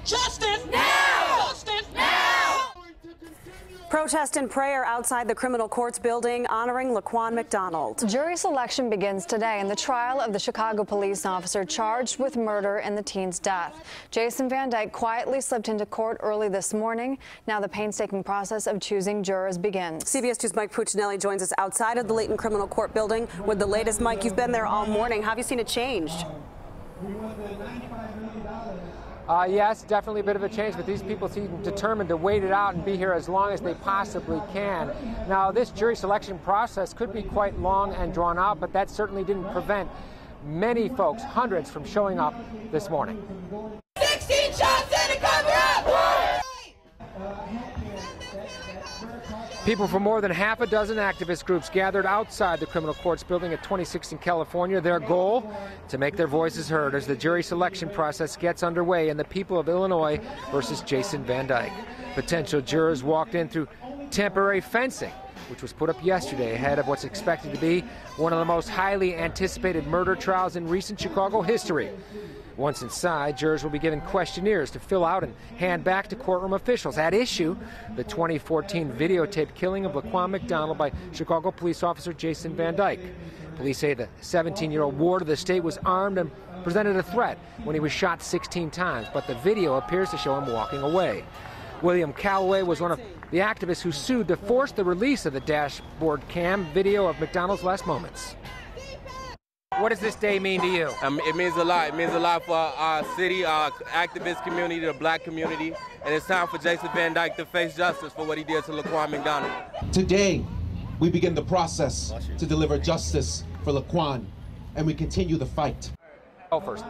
Justice now! Justice now! Protest and prayer outside the criminal courts building honoring Laquan McDonald. Jury selection begins today in the trial of the Chicago police officer charged with murder in the teen's death. Jason Van Dyke quietly slipped into court early this morning. Now the painstaking process of choosing jurors begins. CBS 2's Mike Puccinelli joins us outside of the Leighton Criminal Court Building with the latest. Mike, you've been there all morning. How have you seen it changed? Yes, definitely a bit of a change, but these people seem determined to wait it out and be here as long as they possibly can. Now, this jury selection process could be quite long and drawn out, but that certainly didn't prevent many folks, hundreds, from showing up this morning. 16 shots and a cover-up! People from more than half a dozen activist groups gathered outside the criminal courts building at 26th in California. Their goal? To make their voices heard as the jury selection process gets underway in the people of Illinois versus Jason Van Dyke. Potential jurors walked in through temporary fencing, which was put up yesterday ahead of what's expected to be one of the most highly anticipated murder trials in recent Chicago history. Once inside, jurors will be given questionnaires to fill out and hand back to courtroom officials. At issue, the 2014 videotaped killing of Laquan McDonald by Chicago police officer Jason Van Dyke. Police say the 17-year-old ward of the state was armed and presented a threat when he was shot 16 times, but the video appears to show him walking away. William Calloway was one of the activists who sued to force the release of the dashboard cam video of McDonald's last moments. What does this day mean to you? It means a lot. It means a lot for our city, our activist community, the black community, and it's time for Jason Van Dyke to face justice for what he did to Laquan McDonald. Today, we begin the process to deliver justice for Laquan, and we continue the fight. First,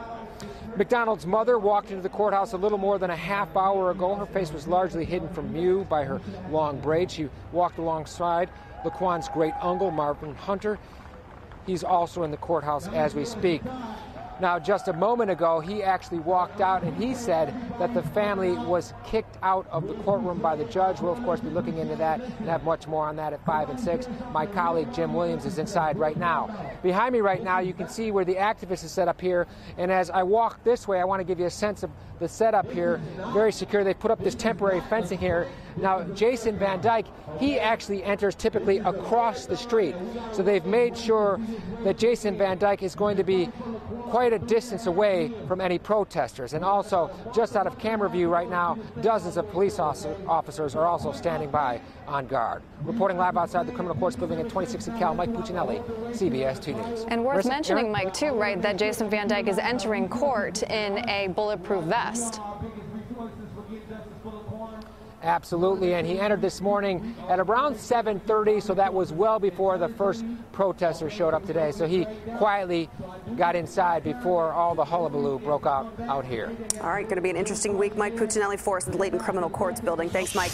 McDonald's mother walked into the courthouse a little more than a half hour ago. Her face was largely hidden from view by her long braids. She walked alongside Laquan's great uncle, Marvin Hunter. He's also in the courthouse as we speak. Now, just a moment ago, he actually walked out and he said that the family was kicked out of the courtroom by the judge. We'll, of course, be looking into that and have much more on that at 5 and 6. My colleague, Jim Williams, is inside right now. Behind me right now, you can see where the activist is set up here. And as I walk this way, I want to give you a sense of the setup here. Very secure. They put up this temporary fencing here. Now, Jason Van Dyke, he actually enters typically across the street. So they've made sure that Jason Van Dyke is going to be quite a distance away from any protesters. And also, just out of camera view right now, dozens of police officers are also standing by on guard. Reporting live outside the criminal courts building at 26th and Cal, Mike Puccinelli, CBS 2 News. And worth mentioning, Mike, too, right, that Jason Van Dyke is entering court in a bulletproof vest. Absolutely, and he entered this morning at around 7:30, so that was well before the first protesters showed up today. So he quietly got inside before all the hullabaloo broke out here. All right, going to be an interesting week. Mike Puccinelli for us at the Leighton Criminal Courts Building. Thanks, Mike.